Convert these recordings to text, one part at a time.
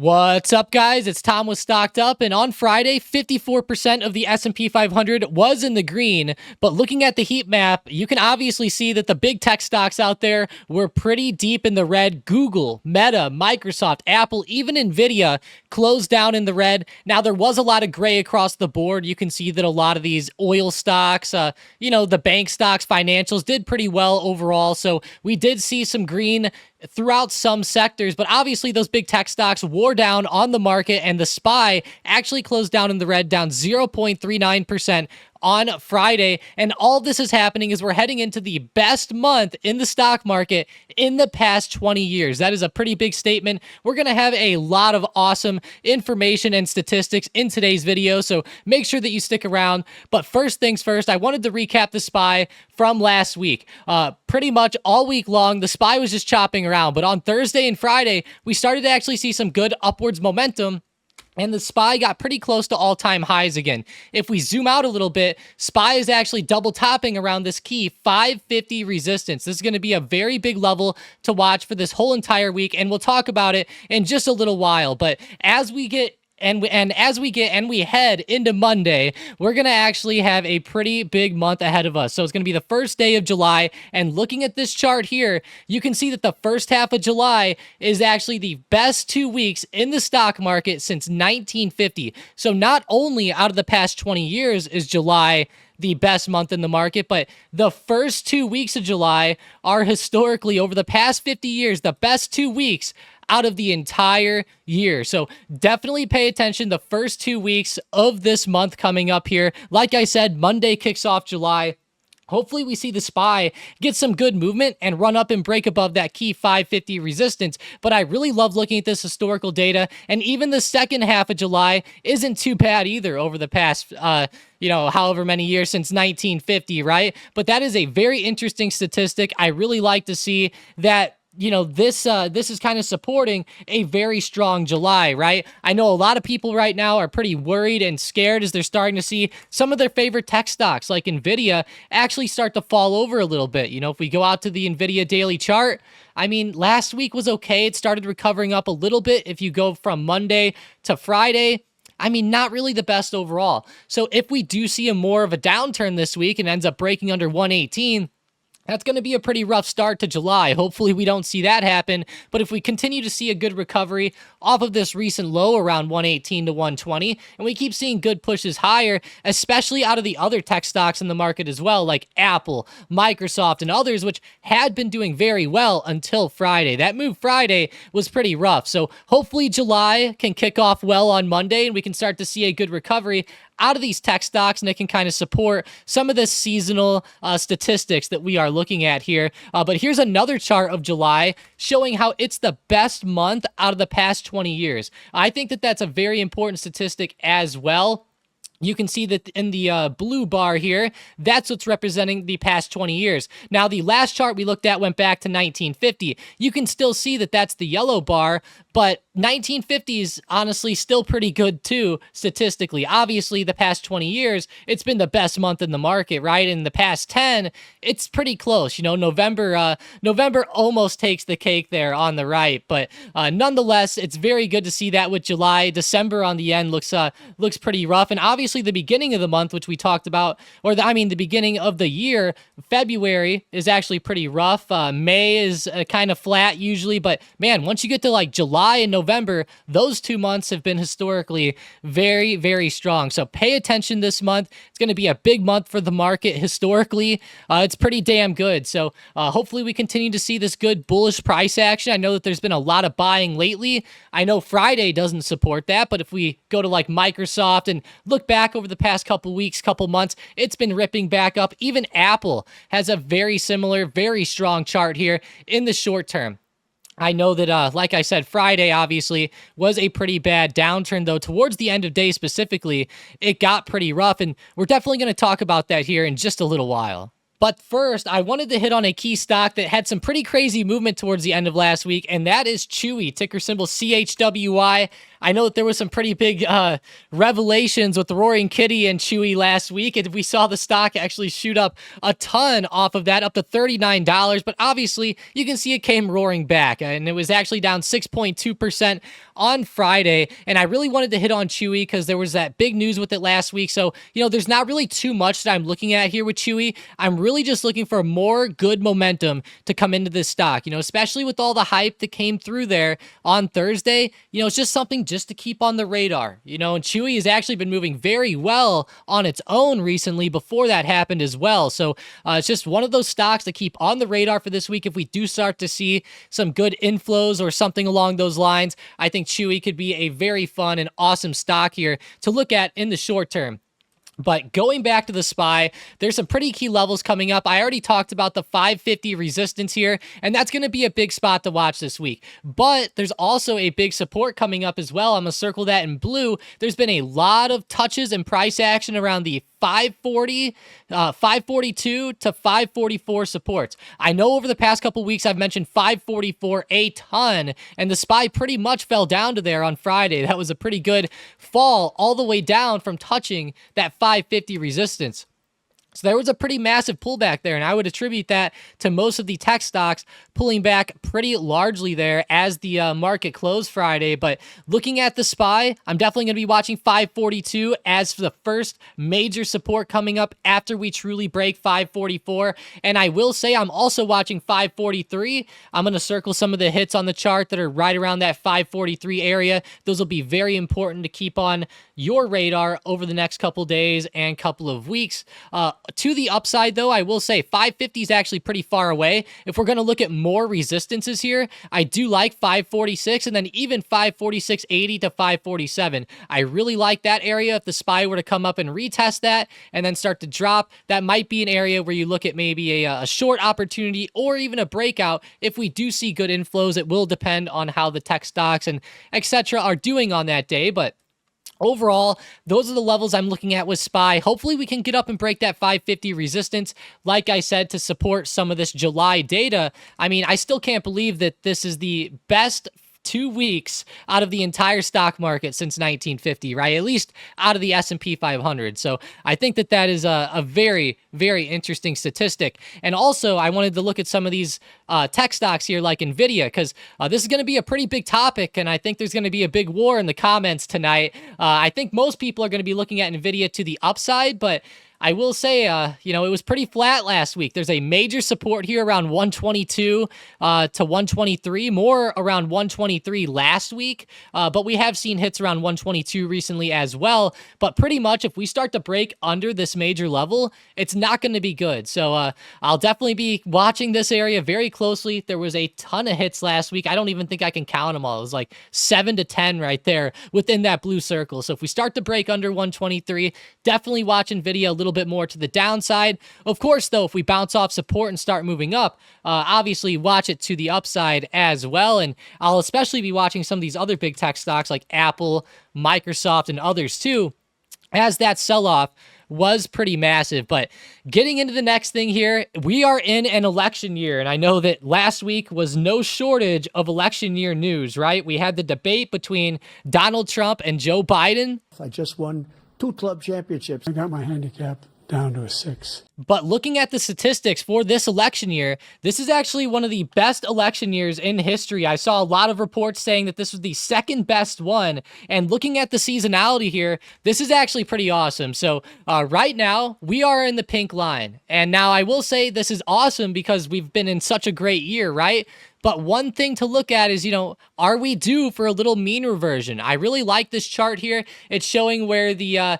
What's up, guys? It's Tom with Stocked Up, and on Friday, 54% of the S&P 500 was in the green, but looking at the heat map, you can obviously see that the big tech stocks out there were pretty deep in the red. Google, Meta, Microsoft, Apple, even Nvidia closed down in the red. Now, there was a lot of gray across the board. You can see that a lot of these oil stocks, the bank stocks, financials did pretty well overall, so we did see some green throughout some sectors, but obviously those big tech stocks wore down on the market, and the SPY actually closed down in the red, down 0.39% on Friday. And all this is happening as we're heading into the best month in the stock market in the past 20 years. That is a pretty big statement. We're going to have a lot of awesome information and statistics in today's video, so make sure that you stick around. But first things first, I wanted to recap the SPY from last week. Pretty much all week long, the SPY was just chopping around, but on Thursday and Friday, we started to actually see some good upwards momentum, and the SPY got pretty close to all-time highs again. If we zoom out a little bit, SPY is actually double topping around this key 550 resistance. This is going to be a very big level to watch for this whole entire week, and we'll talk about it in just a little while. But as we get as we head into Monday, we're going to actually have a pretty big month ahead of us. So it's going to be the first day of July, and looking at this chart here, you can see that the first half of July is actually the best 2 weeks in the stock market since 1950. So not only out of the past 20 years is July the best month in the market, but the first 2 weeks of July are historically, over the past 50 years, the best 2 weeks out of the entire year. So definitely pay attention the first 2 weeks of this month coming up here. Like I said, Monday kicks off July. Hopefully we see the SPY get some good movement and run up and break above that key 550 resistance. But I really love looking at this historical data, and even the second half of July isn't too bad either over the past however many years since 1950, right? But that is a very interesting statistic. I really like to see that this is kind of supporting a very strong July, right? I know a lot of people right now are pretty worried and scared as they're starting to see some of their favorite tech stocks like Nvidia actually start to fall over a little bit. If we go out to the Nvidia daily chart, I mean, last week was okay. It started recovering up a little bit. If you go from Monday to Friday, I mean, not really the best overall. So if we do see more of a downturn this week and ends up breaking under 118, that's going to be a pretty rough start to July. Hopefully we don't see that happen, but if we continue to see a good recovery off of this recent low around 118 to 120, and we keep seeing good pushes higher, especially out of the other tech stocks in the market as well, like Apple, Microsoft, and others, which had been doing very well until Friday. That move Friday was pretty rough, so hopefully July can kick off well on Monday, and we can start to see a good recovery out of these tech stocks, and it can kind of support some of the seasonal statistics that we are looking at here. But here's another chart of July showing how it's the best month out of the past 20 years. I think that that's a very important statistic as well. You can see that in the blue bar here, that's what's representing the past 20 years. Now, the last chart we looked at went back to 1950. You can still see that that's the yellow bar, but 1950 is honestly still pretty good too, statistically. Obviously, the past 20 years, it's been the best month in the market, right? In the past 10, it's pretty close. November almost takes the cake there on the right, but nonetheless, it's very good to see that with July. December on the end looks pretty rough, and obviously the beginning of the month, which we talked about, the beginning of the year, February is actually pretty rough. May is kind of flat usually, but man, once you get to like July and November, those 2 months have been historically very, very strong. So pay attention this month. It's going to be a big month for the market historically. It's pretty damn good. So hopefully we continue to see this good bullish price action. I know that there's been a lot of buying lately. I know Friday doesn't support that, but if we go to like Microsoft and look back over the past couple weeks, couple months, it's been ripping back up. Even Apple has a very similar, very strong chart here in the short term. I know that, like I said, Friday obviously was a pretty bad downturn, though towards the end of day specifically, it got pretty rough, and we're definitely going to talk about that here in just a little while. But first, I wanted to hit on a key stock that had some pretty crazy movement towards the end of last week, and that is Chewy, ticker symbol CHWY. I know that there was some pretty big revelations with the Roaring Kitty and Chewy last week, and we saw the stock actually shoot up a ton off of that, up to $39. But obviously, you can see it came roaring back, and it was actually down 6.2% on Friday. And I really wanted to hit on Chewy because there was that big news with it last week. So, there's not really too much that I'm looking at here with Chewy. I'm really just looking for more good momentum to come into this stock, especially with all the hype that came through there on Thursday. It's just something just to keep on the radar, and Chewy has actually been moving very well on its own recently before that happened as well. So it's just one of those stocks to keep on the radar for this week. If we do start to see some good inflows or something along those lines, I think Chewy could be a very fun and awesome stock here to look at in the short term. But going back to the SPY, there's some pretty key levels coming up. I already talked about the 550 resistance here, and that's going to be a big spot to watch this week. But there's also a big support coming up as well. I'm going to circle that in blue. There's been a lot of touches and price action around the 540, 542 to 544 supports. I know over the past couple weeks I've mentioned 544 a ton, and the SPY pretty much fell down to there on Friday. That was a pretty good fall all the way down from touching that 550 resistance. So there was a pretty massive pullback there, and I would attribute that to most of the tech stocks pulling back pretty largely there as the market closed Friday. But looking at the SPY, I'm definitely going to be watching 542 as the first major support coming up after we truly break 544. And I will say I'm also watching 543. I'm going to circle some of the hits on the chart that are right around that 543 area. Those will be very important to keep on your radar over the next couple days and couple of weeks. To the upside, though, I will say 550 is actually pretty far away. If we're going to look at more resistances here, I do like 546 and then even 546.80 to 547. I really like that area. If the SPY were to come up and retest that and then start to drop, that might be an area where you look at maybe a short opportunity or even a breakout. If we do see good inflows, it will depend on how the tech stocks and etc. are doing on that day, but overall, those are the levels I'm looking at with SPY. Hopefully, we can get up and break that 550 resistance, like I said, to support some of this July data. I mean, I still can't believe that this is the best 2 weeks out of the entire stock market since 1950, right? At least out of the S&P 500. So I think that that is a very, very interesting statistic. And also, I wanted to look at some of these tech stocks here like NVIDIA, because this is going to be a pretty big topic, and I think there's going to be a big war in the comments tonight. I think most people are going to be looking at NVIDIA to the upside, but I will say, it was pretty flat last week. There's a major support here around 122 to 123, more around 123 last week, but we have seen hits around 122 recently as well. But pretty much if we start to break under this major level, it's not going to be good. So I'll definitely be watching this area very closely. There was a ton of hits last week. I don't even think I can count them all. It was like 7 to 10 right there within that blue circle. So if we start to break under 123, definitely watch NVIDIA a little bit more to the downside. Of course, though, if we bounce off support and start moving up, obviously watch it to the upside as well. And I'll especially be watching some of these other big tech stocks like Apple, Microsoft, and others too, as that sell-off was pretty massive. But getting into the next thing here, we are in an election year, and I know that last week was no shortage of election year news, right? We had the debate between Donald Trump and Joe Biden. I just won 2 club championships. I got my handicap down to a 6. But looking at the statistics for this election year, this is actually one of the best election years in history. I saw a lot of reports saying that this was the second best one. And looking at the seasonality here, this is actually pretty awesome. So right now, we are in the pink line. And now I will say this is awesome because we've been in such a great year, right? But one thing to look at is, are we due for a little mean reversion? I really like this chart here. It's showing where the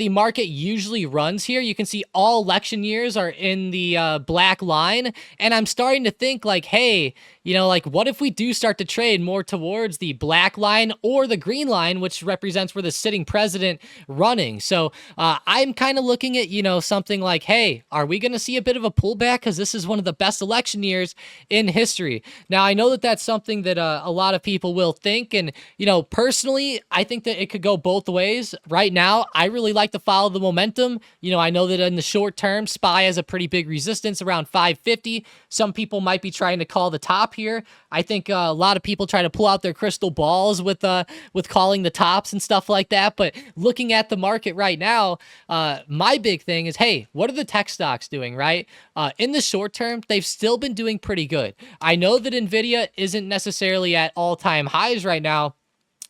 market usually runs here. You can see all election years are in the black line. And I'm starting to think like, hey, what if we do start to trade more towards the black line or the green line, which represents where the sitting president running? So I'm kind of looking at, something like, hey, are we going to see a bit of a pullback? Because this is one of the best election years in history. Now, I know that that's something that a lot of people will think. And, personally, I think that it could go both ways. Right now, I really like to follow the momentum. I know that in the short term, SPY has a pretty big resistance around 550. Some people might be trying to call the top here. I think a lot of people try to pull out their crystal balls with calling the tops and stuff like that. But looking at the market right now, my big thing is, hey, what are the tech stocks doing, right? In the short term, they've still been doing pretty good. I know that Nvidia isn't necessarily at all-time highs right now,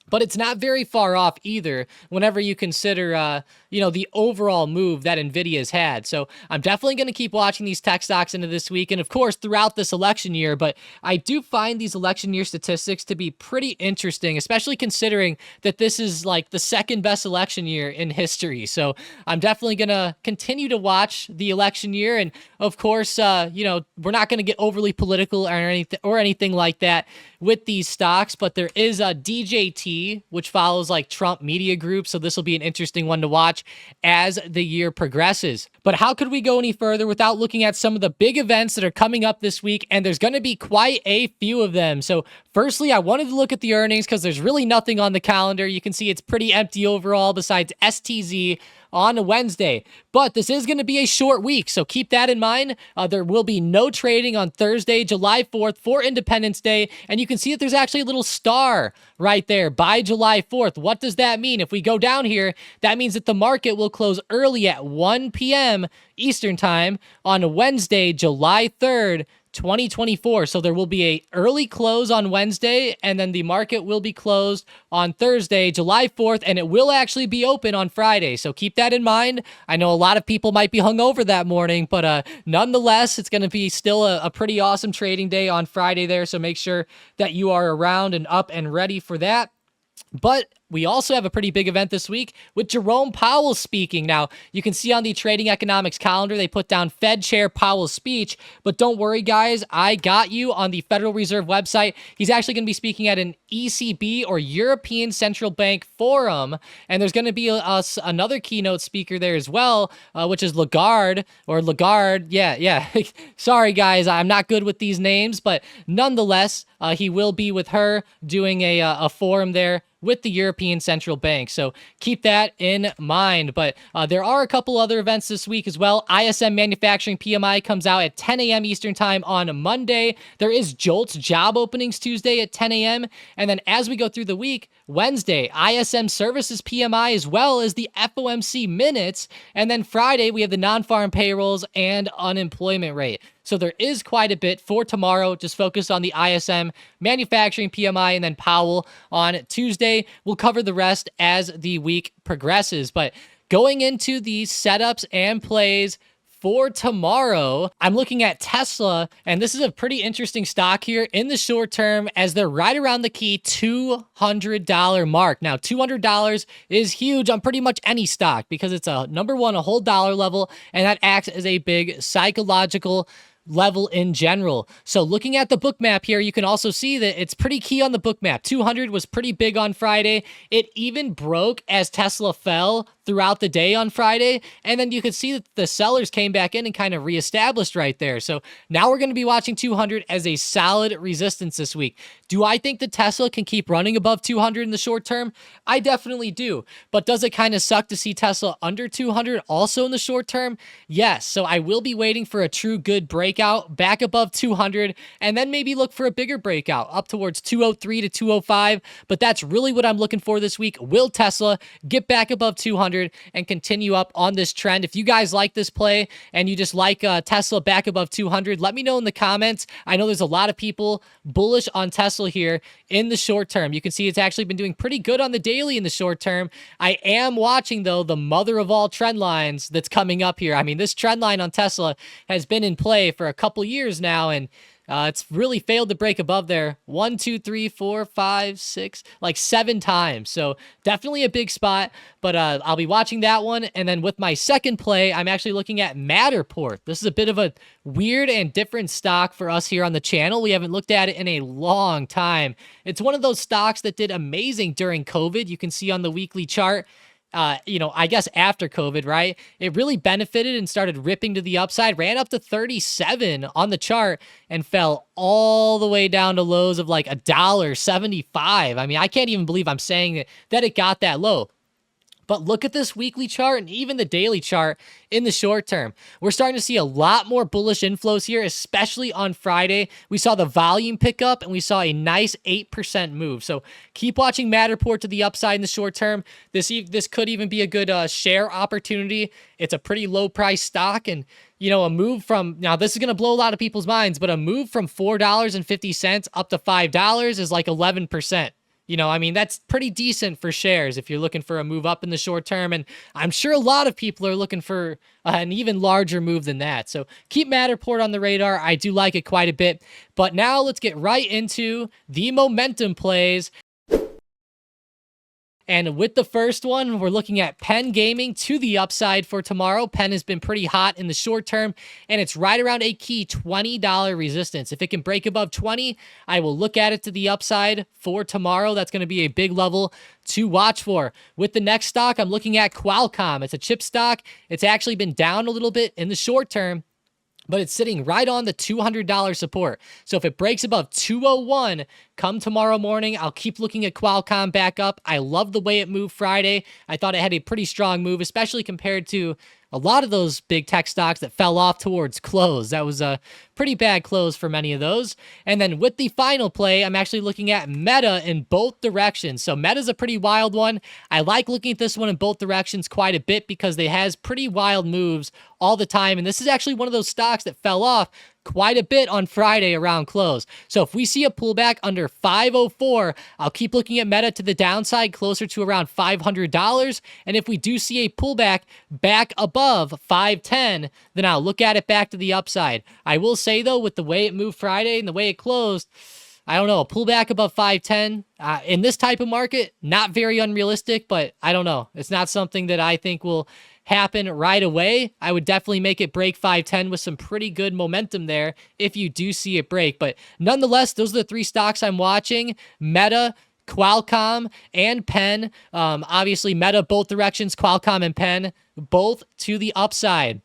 but it's not very far off either whenever you consider, the overall move that NVIDIA's had. So I'm definitely going to keep watching these tech stocks into this week and, of course, throughout this election year. But I do find these election year statistics to be pretty interesting, especially considering that this is like the second best election year in history. So I'm definitely going to continue to watch the election year. And, of course, we're not going to get overly political or anything like that with these stocks, but there is a DJT, which follows like Trump Media Group. So this will be an interesting one to watch as the year progresses. But how could we go any further without looking at some of the big events that are coming up this week? And there's going to be quite a few of them. So firstly, I wanted to look at the earnings because there's really nothing on the calendar. You can see it's pretty empty overall besides STZ on a Wednesday. But this is going to be a short week, so keep that in mind. There will be no trading on Thursday, July 4th for Independence Day, and you can see that there's actually a little star right there by July 4th. What does that mean? If we go down here, that means that the market will close early at 1 p.m. Eastern Time on a Wednesday, July 3rd, 2024. So there will be a early close on Wednesday, and then the market will be closed on Thursday, July 4th, and it will actually be open on Friday. So keep that in mind. I know a lot of people might be hungover that morning, but nonetheless, it's going to be still a pretty awesome trading day on Friday there. So make sure that you are around and up and ready for that. But we also have a pretty big event this week with Jerome Powell speaking. Now, you can see on the Trading Economics calendar, they put down Fed Chair Powell's speech. But don't worry, guys. I got you on the Federal Reserve website. He's actually going to be speaking at an ECB or European Central Bank Forum. And there's going to be another keynote speaker there as well, which is Lagarde. Yeah. Sorry, guys. I'm not good with these names. But nonetheless, he will be with her doing a forum there with the European Central Bank. So keep that in mind. But there are a couple other events this week as well. ISM Manufacturing PMI comes out at 10 a.m. Eastern Time on Monday. There is JOLTS job openings Tuesday at 10 a.m. And then as we go through the week, Wednesday, ISM Services PMI as well as the FOMC minutes. And then Friday, we have the non-farm payrolls and unemployment rate. So there is quite a bit for tomorrow. Just focus on the ISM Manufacturing PMI and then Powell on Tuesday. We'll cover the rest as the week progresses. But going into the setups and plays for tomorrow, I'm looking at Tesla, and this is a pretty interesting stock here in the short term as they're right around the key $200 mark. Now, $200 is huge on pretty much any stock because it's number one, a whole dollar level, and that acts as a big psychological level in general. So looking at the book map here, you can also see that it's pretty key on the book map. 200 was pretty big on Friday. It even broke as Tesla fell throughout the day on Friday. And then you could see that the sellers came back in and kind of reestablished right there. So now we're going to be watching 200 as a solid resistance this week. Do I think that Tesla can keep running above 200 in the short term? I definitely do. But does it kind of suck to see Tesla under 200 also in the short term? Yes. So I will be waiting for a true good breakout back above 200 and then maybe look for a bigger breakout up towards 203 to 205. But that's really what I'm looking for this week. Will Tesla get back above 200 and continue up on this trend? If you guys like this play and you just like Tesla back above 200, let me know in the comments. I know there's a lot of people bullish on Tesla here in the short term. You can see it's actually been doing pretty good on the daily in the short term. I am watching, though, the mother of all trend lines that's coming up here. I mean, this trend line on Tesla has been in play for a couple years now, and it's really failed to break above there 1, 2, 3, 4, 5, 6, like 7 times. So definitely a big spot, but I'll be watching that one. And then with my second play, I'm actually looking at Matterport. This is a bit of a weird and different stock for us here on the channel. We haven't looked at it in a long time. It's one of those stocks that did amazing during COVID. You can see on the weekly chart, I guess after COVID, right? It really benefited and started ripping to the upside, ran up to 37 on the chart and fell all the way down to lows of like $1.75. I mean, I can't even believe I'm saying that it got that low. But look at this weekly chart and even the daily chart in the short term. We're starting to see a lot more bullish inflows here, especially on Friday. We saw the volume pick up and we saw a nice 8% move. So keep watching Matterport to the upside in the short term. This could even be a good share opportunity. It's a pretty low price stock, and a move from, now this is going to blow a lot of people's minds, but a move from $4.50 up to $5 is like 11%. I mean, that's pretty decent for shares if you're looking for a move up in the short term. And I'm sure a lot of people are looking for an even larger move than that. So keep Matterport on the radar. I do like it quite a bit. But now let's get right into the momentum plays. And with the first one, we're looking at Penn Gaming to the upside for tomorrow. Penn has been pretty hot in the short term, and it's right around a key $20 resistance. If it can break above 20, I will look at it to the upside for tomorrow. That's going to be a big level to watch for. With the next stock, I'm looking at Qualcomm. It's a chip stock. It's actually been down a little bit in the short term, but it's sitting right on the $200 support. So if it breaks above 201, come tomorrow morning, I'll keep looking at Qualcomm back up. I love the way it moved Friday. I thought it had a pretty strong move, especially compared to a lot of those big tech stocks that fell off towards close. That was a pretty bad close for many of those. And then with the final play, I'm actually looking at Meta in both directions. So Meta's a pretty wild one. I like looking at this one in both directions quite a bit because they has pretty wild moves all the time. And this is actually one of those stocks that fell off quite a bit on Friday around close. So if we see a pullback under 504, I'll keep looking at Meta to the downside closer to around $500. And if we do see a pullback back above 510, then I'll look at it back to the upside. I will say though, with the way it moved Friday and the way it closed, I don't know, a pullback above 510 in this type of market, not very unrealistic, but I don't know. It's not something that I think will happen right away. I would definitely make it break 510 with some pretty good momentum there if you do see it break. But nonetheless, those are the three stocks I'm watching: Meta, Qualcomm, and Penn. Obviously, Meta both directions, Qualcomm and Penn both to the upside.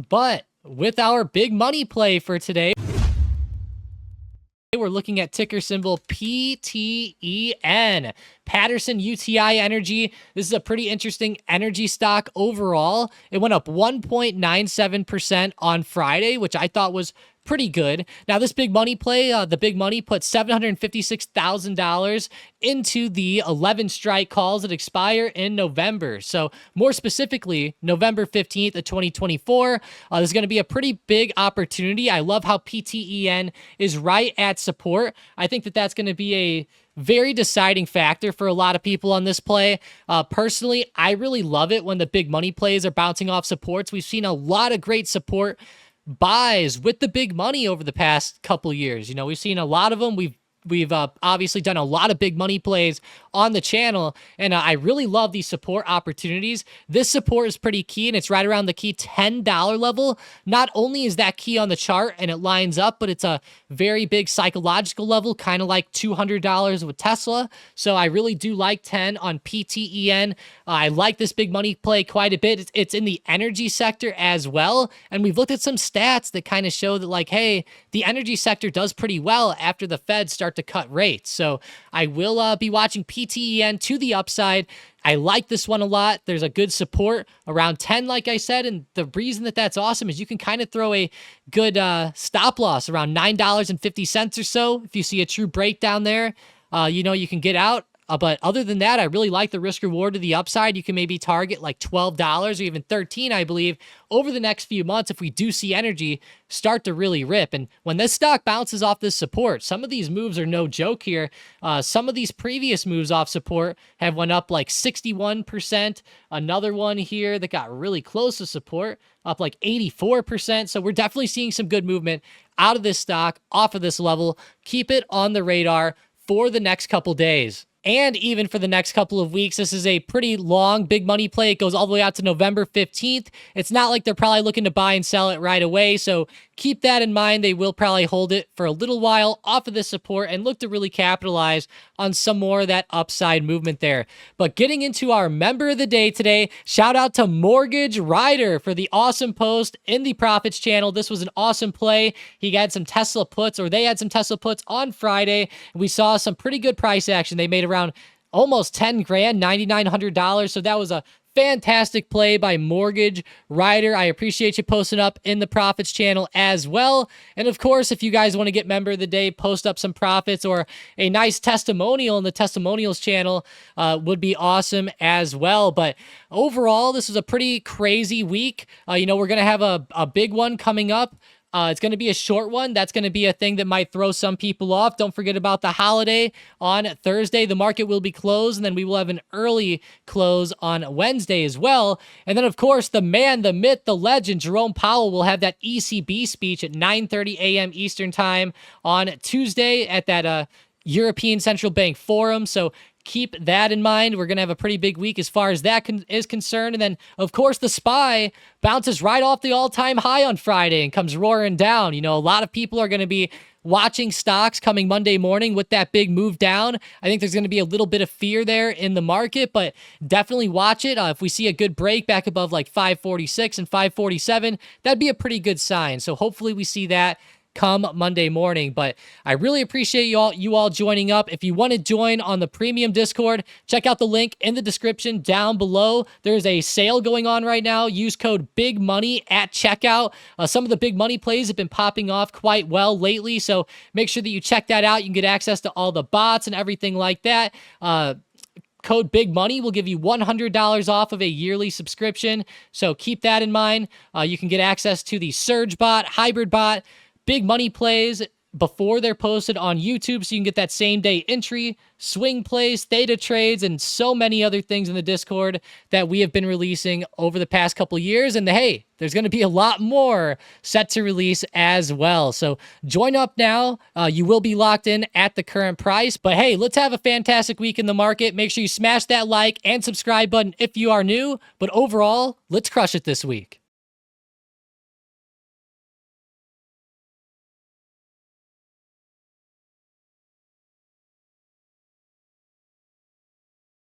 But with our big money play for today, we're looking at ticker symbol PTEN, Patterson UTI Energy. This is a pretty interesting energy stock overall. It went up 1.97% on Friday, which I thought was pretty good. Now, this big money play, the big money put $756,000 into the 11 strike calls that expire in November. So more specifically, November 15th of 2024, there's going to be a pretty big opportunity. I love how PTEN is right at support. I think that that's going to be a very deciding factor for a lot of people on this play. Personally, I really love it when the big money plays are bouncing off supports. We've seen a lot of great support buys with the big money over the past couple years. We've seen a lot of them. We've obviously done a lot of big money plays on the channel, and I really love these support opportunities. This support is pretty key, and it's right around the key $10 level. Not only is that key on the chart and it lines up, but it's a very big psychological level, kind of like $200 with Tesla. So I really do like 10 on PTEN. I like this big money play quite a bit. It's in the energy sector as well, and we've looked at some stats that kind of show that, like, hey, the energy sector does pretty well after the Fed start to cut rates. So I will be watching PTEN to the upside. I like this one a lot. There's a good support around 10, like I said, and the reason that that's awesome is you can kind of throw a good stop loss around $9.50 or so. If you see a true breakdown there, you can get out. But other than that, I really like the risk reward to the upside. You can maybe target like $12 or even $13, I believe, over the next few months if we do see energy start to really rip. And when this stock bounces off this support, some of these moves are no joke here. Some of these previous moves off support have went up like 61%. Another one here that got really close to support, up like 84%. So we're definitely seeing some good movement out of this stock, off of this level. Keep it on the radar for the next couple days. And even for the next couple of weeks. This is a pretty long big money play. It goes all the way out to November 15th. It's not like they're probably looking to buy and sell it right away. So keep that in mind. They will probably hold it for a little while off of this support and look to really capitalize on some more of that upside movement there. But getting into our member of the day today, shout out to Mortgage Rider for the awesome post in the Profits channel. This was an awesome play. He had some Tesla puts, or they had some Tesla puts on Friday. We saw some pretty good price action. They made around almost 10 grand, $9,900. So that was a fantastic play by Mortgage Rider. I appreciate you posting up in the Profits channel as well. And of course, if you guys want to get member of the day, post up some profits or a nice testimonial in the testimonials channel would be awesome as well. But overall, this is a pretty crazy week. We're going to have a big one coming up. It's going to be a short one. That's going to be a thing that might throw some people off. Don't forget about the holiday on Thursday. The market will be closed, and then we will have an early close on Wednesday as well. And then, of course, the man, the myth, the legend, Jerome Powell will have that ECB speech at 9:30 a.m. Eastern time on Tuesday at that European Central Bank Forum. So keep that in mind. We're going to have a pretty big week as far as that is concerned. And then, of course, the SPY bounces right off the all-time high on Friday and comes roaring down. A lot of people are going to be watching stocks coming Monday morning with that big move down. I think there's going to be a little bit of fear there in the market, but definitely watch it. If we see a good break back above like 546 and 547, that'd be a pretty good sign. So hopefully we see that come Monday morning. But I really appreciate you all joining up. If you want to join on the premium Discord, check out the link in the description down below. There's a sale going on right now. Use code BIGMONEY at checkout. Some of the big money plays have been popping off quite well lately, so make sure that you check that out. You can get access to all the bots and everything like that. Code Big Money will give you $100 off of a yearly subscription, so keep that in mind. You can get access to the Surge bot, Hybrid bot, big money plays before they're posted on YouTube, so you can get that same day entry, swing plays, theta trades, and so many other things in the Discord that we have been releasing over the past couple years. And hey, there's going to be a lot more set to release as well. So join up now. You will be locked in at the current price. But hey, let's have a fantastic week in the market. Make sure you smash that like and subscribe button if you are new. But overall, let's crush it this week.